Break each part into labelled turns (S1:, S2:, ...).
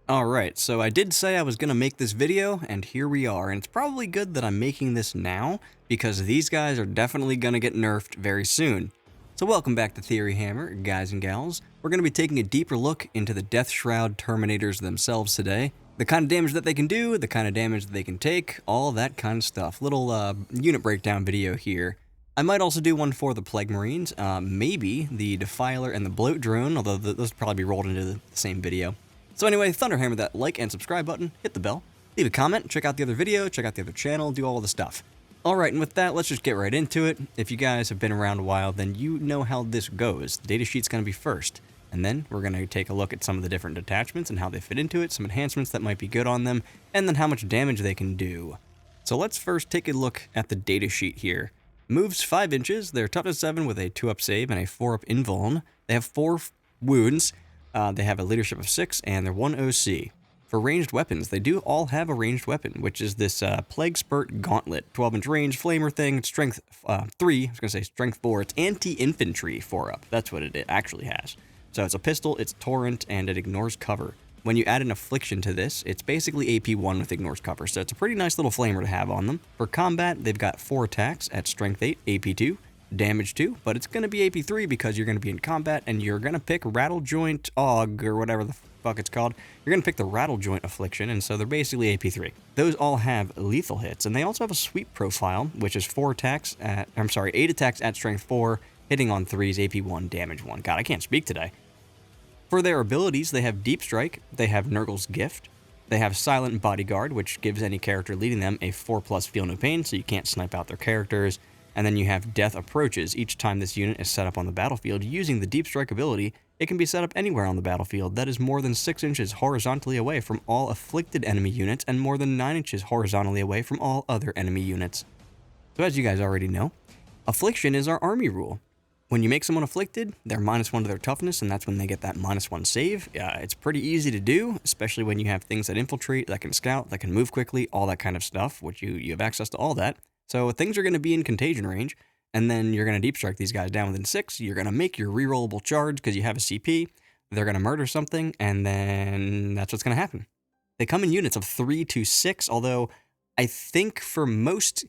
S1: Alright, so I did say I was going to make this video, and here we are, and it's probably good that I'm making this now, because these guys are definitely going to get nerfed very soon. So welcome back to Theory Hammer, guys and gals. We're going to be taking a deeper look into the Death Shroud Terminators themselves today. The kind of damage that they can do, the kind of damage that they can take, all that kind of stuff. Little unit breakdown video here. I might also do one for the Plague Marines, maybe the Defiler and the Bloat Drone, although those will probably be rolled into the same video. So anyway, Thunderhammer that like and subscribe button, hit the bell, leave a comment, check out the other video, check out the other channel, do all the stuff. Alright, and with that, let's just get right into it. If you guys have been around a while, then you know how this goes. The datasheet's going to be first, and then we're going to take a look at some of the different detachments and how they fit into it, some enhancements that might be good on them, and then how much damage they can do. So let's first take a look at the datasheet here. Moves 5 inches, they're toughness 7 with a 2-up save and a 4-up invuln. They have 4 wounds. They have a leadership of 6, and they're 1 OC. For ranged weapons, they do all have a ranged weapon, which is this Plague Spurt Gauntlet, 12-inch range, flamer thing, strength 3, I was going to say strength 4, it's anti-infantry 4-up, that's what it actually has. So it's a pistol, it's torrent, and it ignores cover. When you add an affliction to this, it's basically AP 1 with ignores cover, so it's a pretty nice little flamer to have on them. For combat, they've got 4 attacks at strength 8, AP 2, damage 2, but it's going to be AP 3 because you're going to be in combat and you're going to pick Rattle Joint Aug, or whatever the fuck it's called. You're going to pick the Rattle Joint Affliction, and so they're basically AP 3. Those all have lethal hits, and they also have a sweep profile, which is 8 attacks at strength 4, hitting on 3s, AP 1, damage 1. God, I can't speak today. For their abilities, they have Deep Strike, they have Nurgle's Gift, they have Silent Bodyguard, which gives any character leading them a 4+ Feel No Pain, so you can't snipe out their characters. And then you have Death Approaches. Each time this unit is set up on the battlefield using the Deep Strike ability, it can be set up anywhere on the battlefield that is more than 6 inches horizontally away from all afflicted enemy units and more than 9 inches horizontally away from all other enemy units. So as you guys already know, Affliction is our army rule. When you make someone afflicted, they're -1 to their toughness, and that's when they get that -1 save. It's pretty easy to do, especially when you have things that infiltrate, that can scout, that can move quickly, all that kind of stuff, which you have access to all that. So things are going to be in contagion range, and then you're going to deep strike these guys down within 6. You're going to make your rerollable charge because you have a CP. They're going to murder something, and then that's what's going to happen. They come in units of 3 to 6, although I think for most...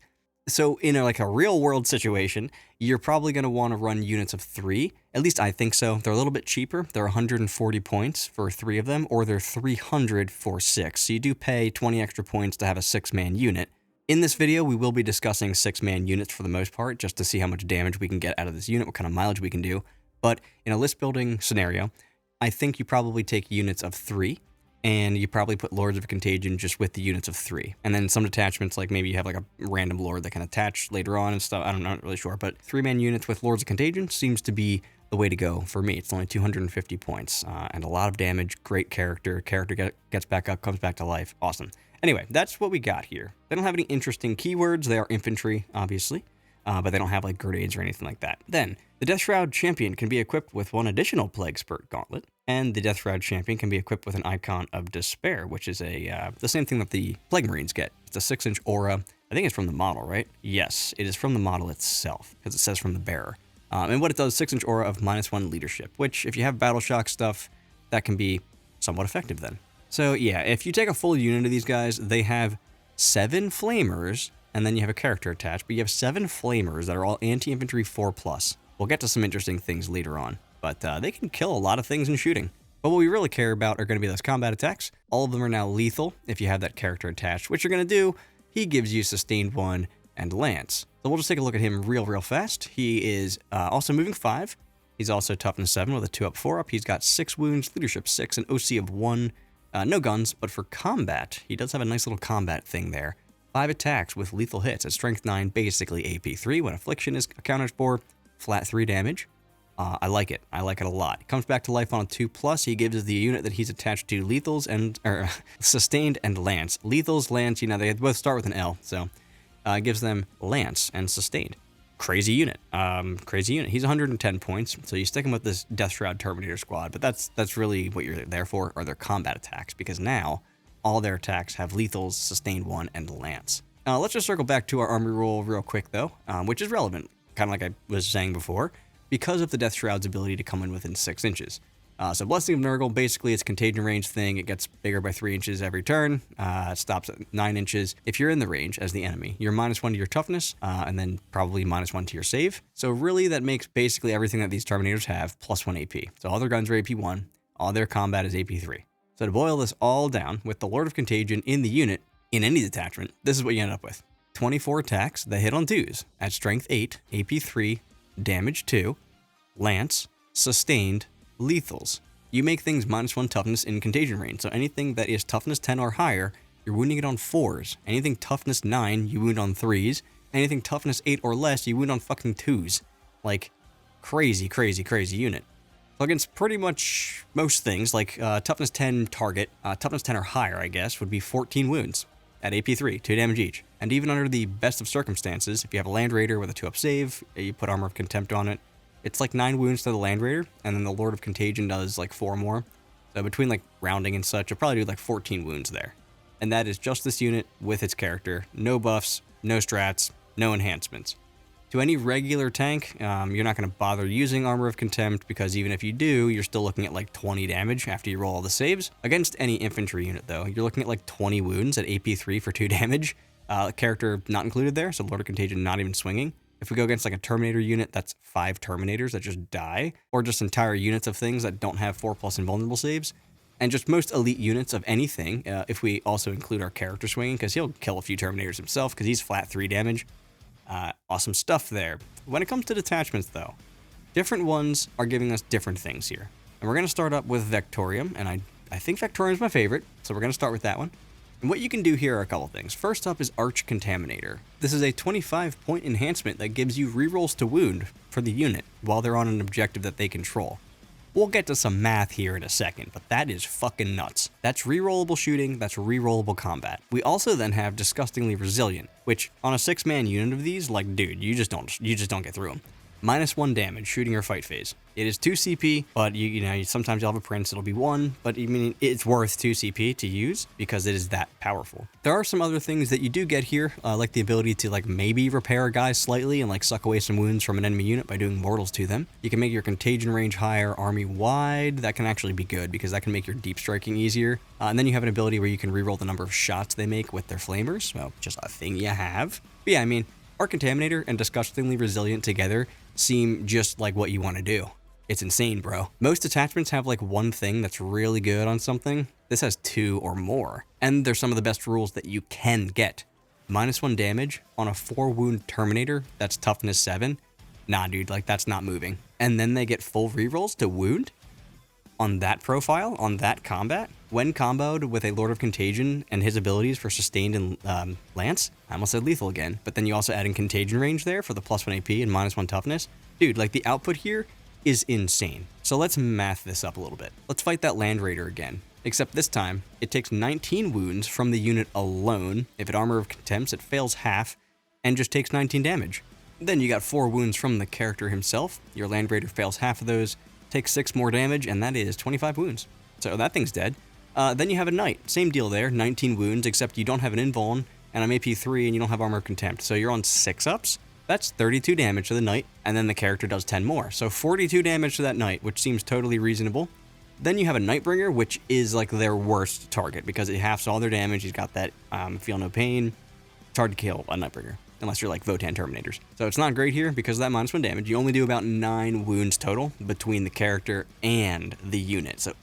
S1: So in a real world situation, you're probably going to want to run units of 3. At least I think so. They're a little bit cheaper. They're 140 points for 3 of them, or they're 300 for 6. So you do pay 20 extra points to have a 6-man unit. In this video, we will be discussing 6-man units for the most part, just to see how much damage we can get out of this unit, what kind of mileage we can do. But in a list building scenario, I think you probably take units of 3, and you probably put Lords of Contagion just with the units of 3. And then some detachments, like maybe you have like a random Lord that can attach later on and stuff. I'm not really sure, but 3-man units with Lords of Contagion seems to be the way to go for me. It's only 250 points, and a lot of damage, great character. Character gets back up, comes back to life. Awesome. Anyway, that's what we got here. They don't have any interesting keywords. They are infantry, obviously, but they don't have like grenades or anything like that. Then, the Death Shroud Champion can be equipped with 1 additional Plague Spurt Gauntlet, and the Death Shroud Champion can be equipped with an Icon of Despair, which is the same thing that the Plague Marines get. It's a 6-inch aura. I think it's from the model, right? Yes, it is from the model itself, because it says from the bearer. And what it does, 6-inch aura of -1 leadership, which if you have Battle Shock stuff, that can be somewhat effective then. So yeah, if you take a full unit of these guys, they have 7 flamers, and then you have a character attached, but you have 7 flamers that are all anti-infantry 4+. We'll get to some interesting things later on, but they can kill a lot of things in shooting. But what we really care about are going to be those combat attacks. All of them are now lethal if you have that character attached. What you're going to do, he gives you Sustained 1 and Lance. So we'll just take a look at him real fast. He is also moving 5. He's also toughness 7 with a 2-up, 4-up. He's got 6 wounds, leadership 6, an OC of 1. No guns, but for combat, he does have a nice little combat thing there. 5 attacks with lethal hits at strength 9, basically AP 3 when affliction is accounted for, flat 3 damage. I like it. I like it a lot. He comes back to life on a 2+. He gives the unit that he's attached to lethals and sustained and lance. Lethals, lance, they both start with an L, so it gives them lance and sustained. Crazy unit. Crazy unit. He's 110 points, so you stick him with this Death Shroud Terminator squad, but that's really what you're there for, are their combat attacks, because now all their attacks have lethals, sustained 1, and lance. Let's just circle back to our army rule real quick, though, which is relevant, kind of like I was saying before, because of the Death Shroud's ability to come in within 6 inches. So Blessing of Nurgle, basically it's a contagion range thing. It gets bigger by 3 inches every turn. It stops at 9 inches. If you're in the range as the enemy, you're -1 to your toughness, and then probably -1 to your save. So really that makes basically everything that these Terminators have +1 AP. So all their guns are AP1, all their combat is AP3. So to boil this all down, with the Lord of Contagion in the unit, in any detachment, this is what you end up with. 24 attacks that hit on 2s at strength 8, AP3, damage 2, lance, sustained, lethals. You make things -1 toughness in contagion range, so anything that is toughness 10 or higher, you're wounding it on 4s. Anything toughness 9, you wound on 3s. Anything toughness 8 or less, you wound on fucking 2s. Like, crazy, crazy, crazy unit. So against pretty much most things, like toughness 10 target, toughness 10 or higher, I guess, would be 14 wounds at AP3, 2 damage each. And even under the best of circumstances, if you have a Land Raider with a 2-up save, you put Armor of Contempt on it, it's like 9 wounds to the Land Raider, and then the Lord of Contagion does like 4 more. So between like rounding and such, you'll probably do like 14 wounds there. And that is just this unit with its character. No buffs, no strats, no enhancements. To any regular tank, you're not going to bother using Armor of Contempt, because even if you do, you're still looking at like 20 damage after you roll all the saves. Against any infantry unit though, you're looking at like 20 wounds at AP3 for 2 damage. Character not included there, so Lord of Contagion not even swinging. If we go against like a Terminator unit, that's 5 Terminators that just die, or just entire units of things that don't have 4+ invulnerable saves. And just most elite units of anything, if we also include our character swinging, because he'll kill a few Terminators himself, because he's flat 3 damage. Awesome stuff there. When it comes to detachments though, different ones are giving us different things here. And we're going to start up with Vectorum, and I think Vectorum is my favorite, so we're going to start with that one. And what you can do here are a couple things. First up is Arch Contaminator. This is a 25-point enhancement that gives you rerolls to wound for the unit while they're on an objective that they control. We'll get to some math here in a second, but that is fucking nuts. That's rerollable shooting, that's rerollable combat. We also then have Disgustingly Resilient, which on a 6-man unit of these, like dude, you just don't get through them. -1 damage, shooting or fight phase. It is 2 CP, but you know, sometimes you'll have a prince, it'll be 1, but I mean, it's worth 2 CP to use because it is that powerful. There are some other things that you do get here, like the ability to like maybe repair a guy slightly and like suck away some wounds from an enemy unit by doing mortals to them. You can make your contagion range higher, army wide. That can actually be good because that can make your deep striking easier. And then you have an ability where you can reroll the number of shots they make with their flamers. Well, just a thing you have. But yeah, I mean, Arch Contaminator and Disgustingly Resilient together seem just like what you want to do. It's insane, bro. Most attachments have like one thing that's really good on something. This has 2 or more. And they're some of the best rules that you can get. -1 damage on a 4-wound Terminator that's toughness 7. Nah, dude, like that's not moving. And then they get full rerolls to wound on that profile, on that combat. When comboed with a Lord of Contagion and his abilities for sustained and lance, I almost said lethal again, but then you also add in contagion range there for the +1 AP and -1 toughness. Dude, like the output here is insane. So let's math this up a little bit. Let's fight that Land Raider again, except this time it takes 19 wounds from the unit alone. If it Armor of Contempt, it fails half and just takes 19 damage. Then you got 4 wounds from the character himself. Your Land Raider fails half of those, takes 6 more damage, and that is 25 wounds. So that thing's dead. Then you have a Knight. Same deal there, 19 wounds, except you don't have an invuln, and I'm AP3, and you don't have Armor of Contempt. So you're on 6-ups. That's 32 damage to the Knight, and then the character does 10 more. So 42 damage to that Knight, which seems totally reasonable. Then you have a Nightbringer, which is like their worst target, because it halves all their damage. He's got that Feel No Pain. It's hard to kill a Nightbringer, unless you're like Votan Terminators. So it's not great here because of that -1 damage. You only do about 9 wounds total between the character and the unit. So,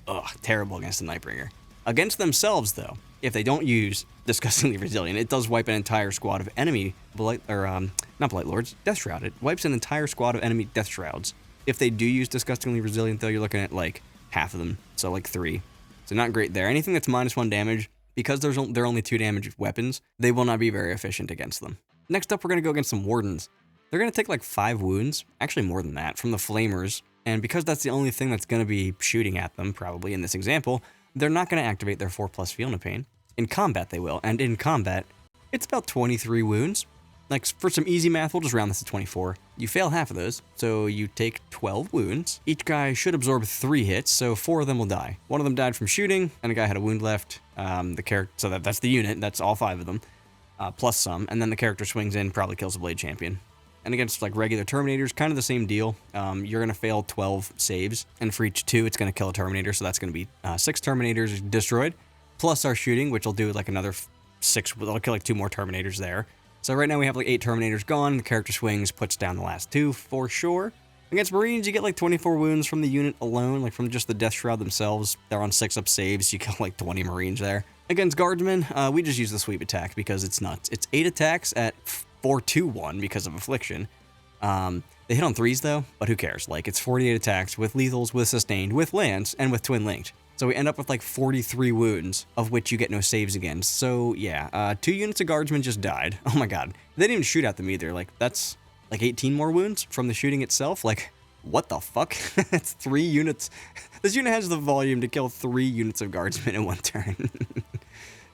S1: terrible against the Nightbringer. Against themselves, though, if they don't use Disgustingly Resilient, it does wipe an entire squad of enemy not Blight Lords, Death Shroud. It wipes an entire squad of enemy Death Shrouds. If they do use Disgustingly Resilient, though, you're looking at like half of them, so like 3. So not great there. Anything that's -1 damage, because they're only 2 damage weapons, they will not be very efficient against them. Next up, we're going to go against some Wardens. They're going to take like 5 wounds, actually more than that, from the Flamers, and because that's the only thing that's going to be shooting at them, probably in this example, they're not going to activate their 4+ Feel No Pain. In combat, they will, and in combat, it's about 23 wounds. Like, for some easy math, we'll just round this to 24. You fail half of those, so you take 12 wounds. Each guy should absorb 3 hits, so 4 of them will die. 1 of them died from shooting, and a guy had a wound left. So that's the unit, that's all 5 of them, plus some, and then the character swings in, probably kills a Blade Champion. And against like regular Terminators, kind of the same deal. You're going to fail 12 saves, and for each 2, it's going to kill a Terminator, so that's going to be 6 Terminators destroyed, plus our shooting, which will do like another 6, it'll kill like 2 more Terminators there. So right now we have like 8 Terminators gone, the character swings, puts down the last 2 for sure. Against Marines, you get like 24 wounds from the unit alone, like from just the Death Shroud themselves. They're on 6-up saves, you kill like 20 Marines there. Against Guardsmen, we just use the sweep attack because it's nuts. It's 8 attacks at 4-2-1 because of Affliction. They hit on 3s though, but who cares? Like, it's 48 attacks with lethals, with sustained, with lance, and with twin linked. So we end up with like 43 wounds, of which you get no saves against. So yeah, 2 units of Guardsmen just died. Oh my god. They didn't even shoot at them either. Like, that's like 18 more wounds from the shooting itself. Like, what the fuck? That's 3 units. This unit has the volume to kill 3 units of Guardsmen in one turn.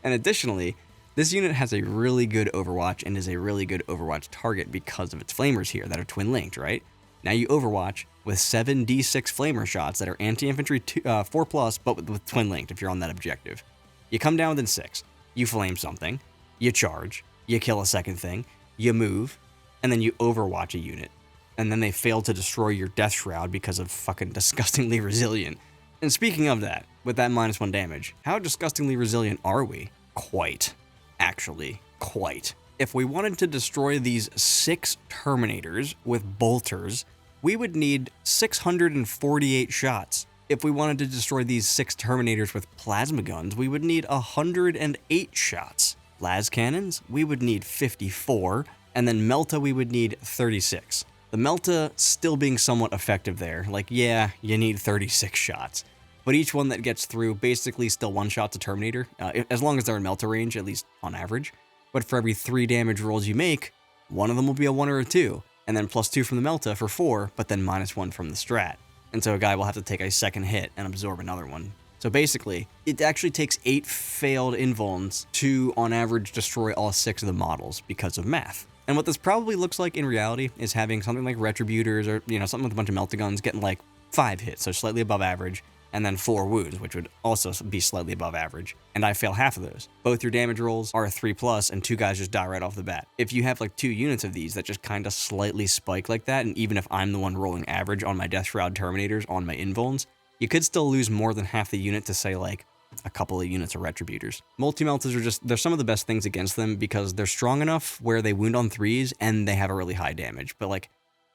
S1: And additionally, this unit has a really good Overwatch and is a really good Overwatch target because of its flamers here that are twin linked, right? Now you Overwatch with 7 D6 flamer shots that are anti-infantry 4+, but with twin linked if you're on that objective. You come down within 6, you flame something, you charge, you kill a second thing, you move, and then you Overwatch a unit. And then they fail to destroy your Death Shroud because of fucking disgustingly resilient. And speaking of that, with that -1 damage, how disgustingly resilient are we? Quite. Actually, quite. If we wanted to destroy these 6 Terminators with bolters, we would need 648 shots. If we wanted to destroy these 6 Terminators with plasma guns, we would need 108 shots. Las cannons, we would need 54, and then Melta, we would need 36. The Melta still being somewhat effective there. Like, yeah, you need 36 shots. But each one that gets through basically still one-shots a Terminator, as long as they're in Melta range, at least on average. But for every 3 damage rolls you make, one of them will be a 1 or a 2, and then +2 from the Melta for 4, but then -1 from the strat. And so a guy will have to take a second hit and absorb another one. So basically, it actually takes 8 failed invulns to, on average, destroy all 6 of the models because of math. And what this probably looks like in reality is having something like Retributors or, you know, something with a bunch of Melta guns getting like 5 hits, so slightly above average, and then 4 wounds, which would also be slightly above average, and I fail half of those. Both your damage rolls are a 3+, and 2 guys just die right off the bat. If you have like 2 units of these that just kind of slightly spike like that, and even if I'm the one rolling average on my Death Shroud Terminators on my invulns, you could still lose more than half the unit to, say, like a couple of units of Retributors. Multi-Meltas are just, they're some of the best things against them because they're strong enough where they wound on 3s and they have a really high damage. But like,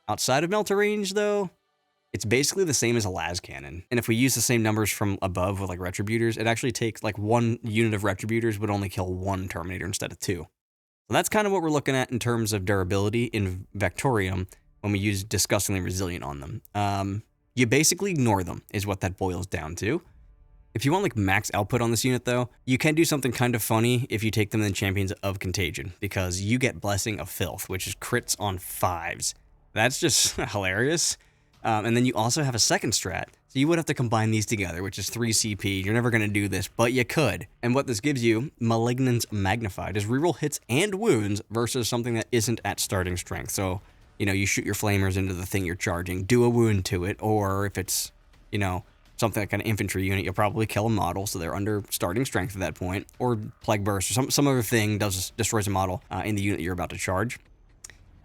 S1: outside of Melta range though, it's basically the same as a las cannon. And if we use the same numbers from above with like Retributors, it actually takes like 1 unit of Retributors would only kill 1 Terminator instead of 2. So that's kind of what we're looking at in terms of durability in Vectorum when we use disgustingly resilient on them. You basically ignore them is what that boils down to. If you want like max output on this unit though, you can do something kind of funny if you take them in Champions of Contagion, because you get Blessing of Filth, which is crits on 5s. That's just hilarious. And then you also have a second strat, so you would have to combine these together, which is 3 CP. You're never going to do this, but you could. And what this gives you, Malignance Magnified, is reroll hits and wounds versus something that isn't at starting strength. So, you know, you shoot your flamers into the thing you're charging, do a wound to it, or if it's, you know, something like an infantry unit, you'll probably kill a model, so they're under starting strength at that point, or Plague Burst, or some other thing destroys a model in the unit you're about to charge.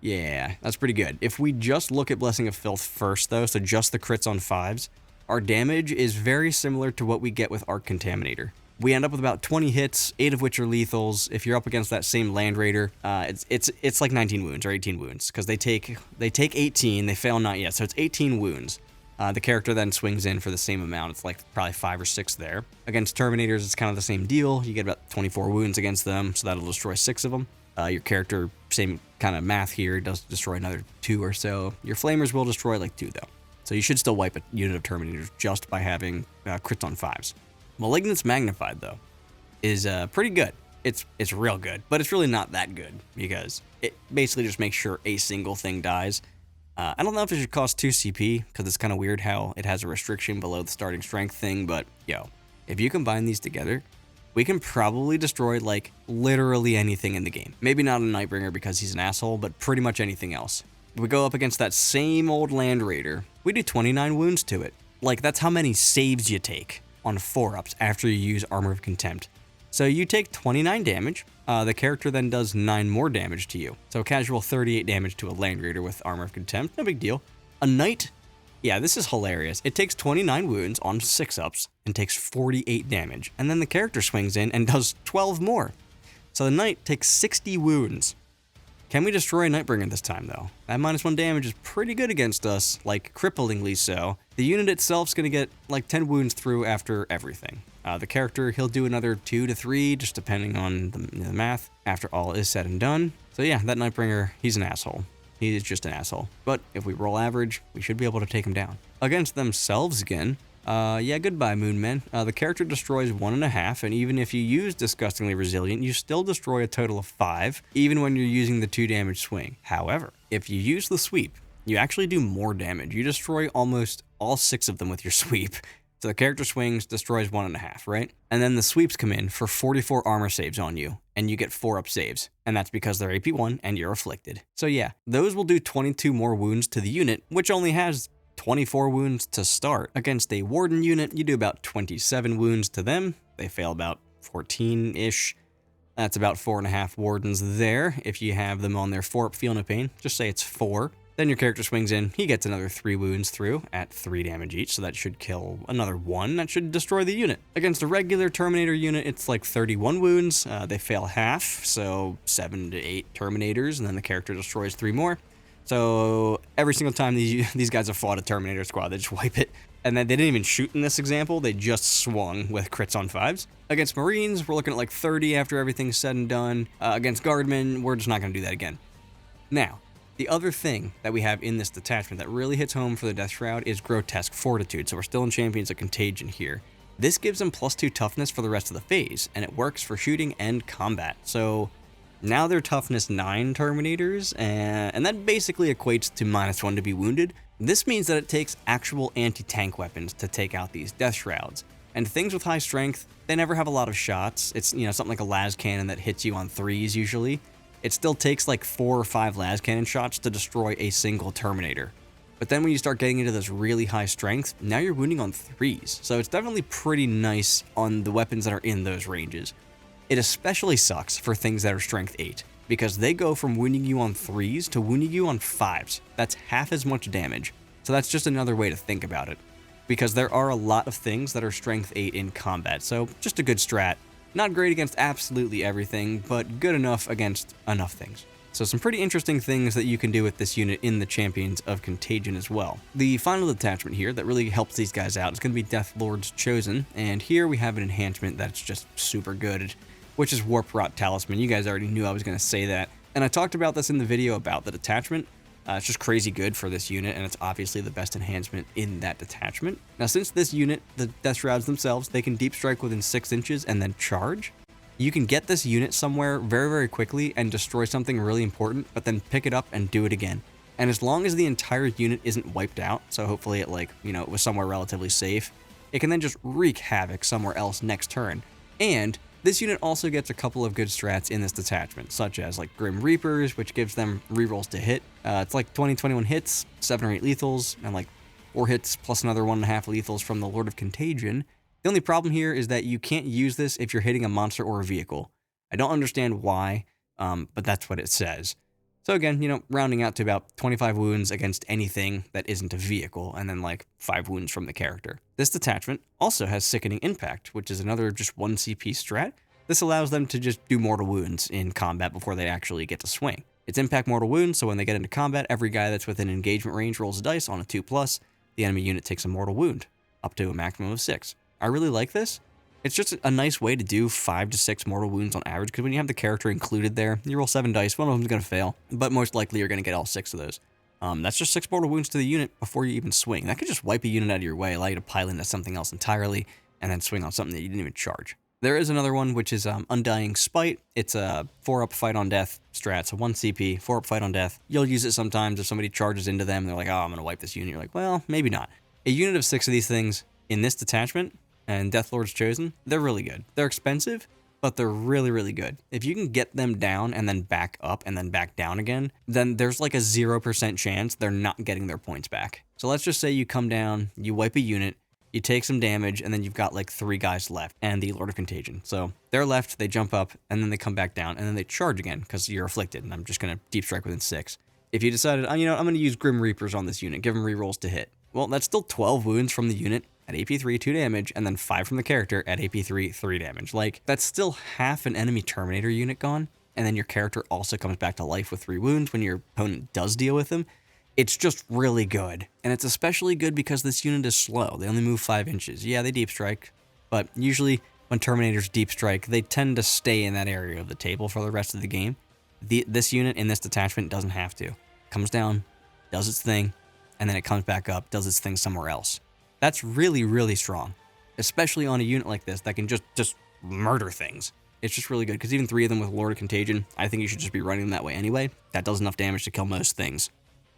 S1: Yeah, that's pretty good. If we just look at Blessing of Filth first, though, so just the crits on 5s, our damage is very similar to what we get with Arc Contaminator. We end up with about 20 hits, 8 of which are lethals. If you're up against that same Land Raider, it's like 19 wounds or 18 wounds, because they take 18, they fail not yet, so it's 18 wounds. The character then swings in for the same amount. It's like probably 5 or 6 there. Against Terminators, it's kind of the same deal. You get about 24 wounds against them, so that'll destroy 6 of them. Your character, same kind of math here, does destroy another 2 or so. Your Flamers will destroy like 2 though. So you should still wipe a unit of Terminators just by having crits on 5s. Malignance Magnified though is pretty good. It's real good, but it's really not that good because it basically just makes sure a single thing dies. I don't know if it should cost 2 CP, because it's kind of weird how it has a restriction below the starting strength thing, but yo, if you combine these together, we can probably destroy, like, literally anything in the game. Maybe not a Nightbringer because he's an asshole, but pretty much anything else. If we go up against that same old Land Raider, we do 29 wounds to it. Like, that's how many saves you take on 4-ups after you use Armor of Contempt. So you take 29 damage, the character then does 9 more damage to you. So casual 38 damage to a Land Raider with Armor of Contempt, no big deal. A Knight, yeah, this is hilarious. It takes 29 wounds on 6-ups and takes 48 damage. And then the character swings in and does 12 more. So the Knight takes 60 wounds. Can we destroy Nightbringer this time, though? That -1 damage is pretty good against us, like cripplingly so. The unit itself's gonna get like 10 wounds through after everything. The character, he'll do another 2 to 3, just depending on the math, after all is said and done. So yeah, that Nightbringer, he's an asshole. He is just an asshole. But if we roll average, we should be able to take him down. Against themselves again, yeah, goodbye, Moonmen. The character destroys 1.5, and even if you use Disgustingly Resilient, you still destroy a total of 5, even when you're using the 2 damage swing. However, if you use the sweep, you actually do more damage. You destroy almost all 6 of them with your sweep. So the character swings, destroys 1.5, right? And then the sweeps come in for 44 armor saves on you, and you get 4-up saves. And that's because they're AP1 and you're afflicted. So yeah, those will do 22 more wounds to the unit, which only has 24 wounds to start. Against a Warden unit, you do about 27 wounds to them. They fail about 14-ish. That's about 4.5 Wardens there. If you have them on their 4-up Feel No Pain, just say it's 4. Then your character swings in, he gets another 3 wounds through at 3 damage each, so that should kill another 1. That should destroy the unit. Against a regular Terminator unit, it's like 31 wounds. They fail half, so 7 to 8 Terminators, and then the character destroys 3 more. So every single time these guys have fought a Terminator squad, they just wipe it. And then they didn't even shoot in this example, they just swung with crits on 5s. Against Marines, we're looking at like 30 after everything's said and done. Against Guardmen, we're just not going to do that again. Now, the other thing that we have in this detachment that really hits home for the Death Shroud is Grotesque Fortitude, so we're still in Champions of Contagion here. This gives them +2 toughness for the rest of the phase, and it works for shooting and combat. So now they're toughness 9 Terminators, and that basically equates to -1 to be wounded. This means that it takes actual anti-tank weapons to take out these Death Shrouds. And things with high strength, they never have a lot of shots. It's, you know, something like a las cannon that hits you on 3s usually. It still takes like 4 or 5 las cannon shots to destroy a single Terminator. But then when you start getting into this really high strength, now you're wounding on 3s. So it's definitely pretty nice on the weapons that are in those ranges. It especially sucks for things that are strength 8, because they go from wounding you on 3s to wounding you on 5s. That's half as much damage. So that's just another way to think about it, because there are a lot of things that are strength 8 in combat. So just a good strat. Not great against absolutely everything, but good enough against enough things. So some pretty interesting things that you can do with this unit in the Champions of Contagion as well. The final detachment here that really helps these guys out is going to be Death Lord's Chosen, and here we have an enhancement that's just super good, which is Warp Rot Talisman. You guys already knew I was going to say that, and I talked about this in the video about the detachment. It's just crazy good for this unit, and it's obviously the best enhancement in that detachment. Now, since this unit, the Death Shrouds themselves, they can deep strike within 6 inches and then charge. You can get this unit somewhere very, very quickly and destroy something really important, but then pick it up and do it again. And as long as the entire unit isn't wiped out, so hopefully it it was somewhere relatively safe, it can then just wreak havoc somewhere else next turn. And this unit also gets a couple of good strats in this detachment, such as like Grim Reapers, which gives them rerolls to hit. It's like 20-21 hits, 7 or 8 lethals, and like 4 hits plus another 1.5 lethals from the Lord of Contagion. The only problem here is that you can't use this if you're hitting a monster or a vehicle. I don't understand why, but that's what it says. So again, rounding out to about 25 wounds against anything that isn't a vehicle, and then like 5 wounds from the character. This detachment also has Sickening Impact, which is another just 1 CP strat. This allows them to just do mortal wounds in combat before they actually get to swing. It's impact mortal wounds, so when they get into combat, every guy that's within engagement range rolls a dice on a 2+, the enemy unit takes a mortal wound, up to a maximum of 6. I really like this. It's just a nice way to do 5 to 6 mortal wounds on average, because when you have the character included there, you roll 7 dice, one of them's going to fail, but most likely you're going to get all 6 of those. That's just 6 mortal wounds to the unit before you even swing. That could just wipe a unit out of your way, allow you to pile into something else entirely, and then swing on something that you didn't even charge. There is another one, which is Undying Spite. It's a 4-up fight on death strat, so 1 CP, 4-up fight on death. You'll use it sometimes if somebody charges into them, and they're like, oh, I'm going to wipe this unit. You're like, well, maybe not. A unit of 6 of these things in this detachment, and Death Lord's Chosen, they're really good. They're expensive, but they're really, really good. If you can get them down and then back up and then back down again, then there's like a 0% chance they're not getting their points back. So let's just say you come down, you wipe a unit, You take some damage, and then you've got like 3 guys left, and the Lord of Contagion. So they're left, they jump up, and then they come back down, and then they charge again, because you're afflicted, and I'm just going to deep strike within 6. If you decided, you know, I'm going to use Grim Reapers on this unit, give them rerolls to hit. Well, that's still 12 wounds from the unit at AP3, 2 damage, and then 5 from the character at AP3, 3 damage. Like, that's still half an enemy Terminator unit gone, and then your character also comes back to life with 3 wounds when your opponent does deal with them. It's just really good. And it's especially good because this unit is slow. They only move 5 inches. Yeah, they deep strike, but usually when Terminators deep strike, they tend to stay in that area of the table for the rest of the game. This unit in this detachment doesn't have to. Comes down, does its thing, and then it comes back up, does its thing somewhere else. That's really, really strong, especially on a unit like this that can just murder things. It's just really good, because even 3 of them with Lord of Contagion, I think you should just be running them that way anyway. That does enough damage to kill most things.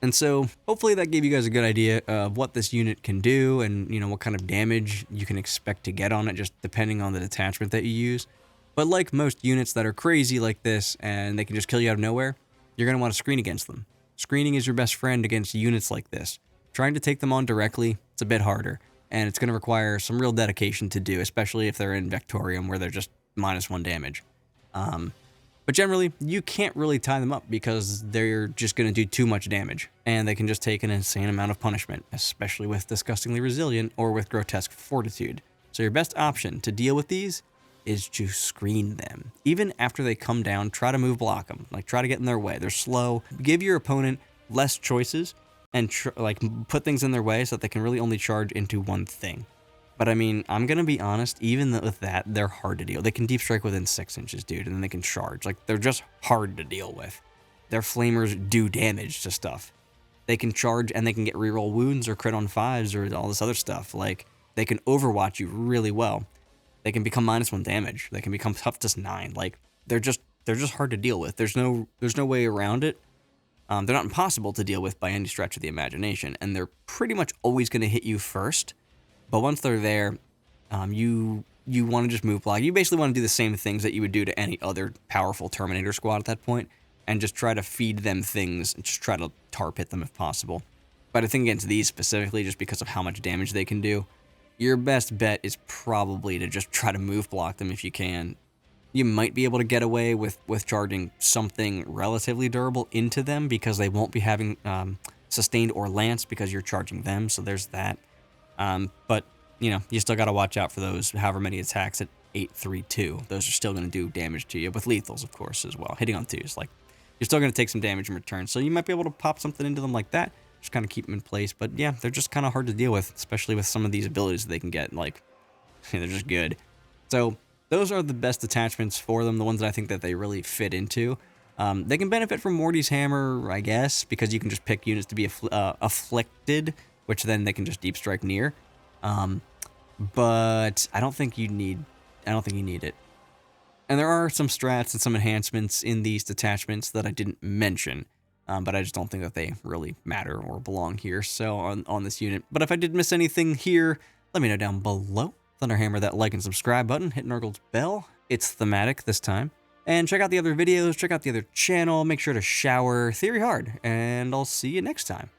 S1: And so, hopefully that gave you guys a good idea of what this unit can do and, you know, what kind of damage you can expect to get on it, just depending on the detachment that you use. But like most units that are crazy like this, and they can just kill you out of nowhere, you're going to want to screen against them. Screening is your best friend against units like this. Trying to take them on directly, it's a bit harder, and it's going to require some real dedication to do, especially if they're in Vectorum, where they're just -1 damage. But generally, you can't really tie them up because they're just going to do too much damage, and they can just take an insane amount of punishment, especially with Disgustingly Resilient or with Grotesque Fortitude. So your best option to deal with these is to screen them. Even after they come down, try to move block them. Like, try to get in their way. They're slow. Give your opponent less choices and put things in their way so that they can really only charge into one thing. But I mean, I'm going to be honest, even with that, they're hard to deal. They can deep strike within 6 inches, dude, and then they can charge. Like, they're just hard to deal with. Their flamers do damage to stuff. They can charge and they can get reroll wounds or crit on 5s or all this other stuff. Like, they can overwatch you really well. They can become -1 damage. They can become toughness 9. Like, they're just hard to deal with. There's no way around it. They're not impossible to deal with by any stretch of the imagination, and they're pretty much always going to hit you first. But once they're there, you want to just move block. You basically want to do the same things that you would do to any other powerful Terminator squad at that point, and just try to feed them things and just try to tar pit them if possible. But I think against these specifically, just because of how much damage they can do, your best bet is probably to just try to move block them if you can. You might be able to get away with charging something relatively durable into them because they won't be having sustained or lance because you're charging them, so there's that. But, you know, you still got to watch out for those however many attacks at 8-3-2. Those are still going to do damage to you, with lethals, of course, as well. Hitting on 2s, like, you're still going to take some damage in return. So you might be able to pop something into them like that, just kind of keep them in place. But yeah, they're just kind of hard to deal with, especially with some of these abilities that they can get. Like, they're just good. So those are the best attachments for them, the ones that I think that they really fit into. They can benefit from Morty's Hammer, I guess, because you can just pick units to be afflicted, which then they can just deep strike near. But I don't think you need it. And there are some strats and some enhancements in these detachments that I didn't mention, but I just don't think that they really matter or belong here. So on this unit. But if I did miss anything here, let me know down below. Thunderhammer that like and subscribe button, hit Nurgle's bell. It's thematic this time. And check out the other videos, check out the other channel, make sure to shower Theory hard, and I'll see you next time.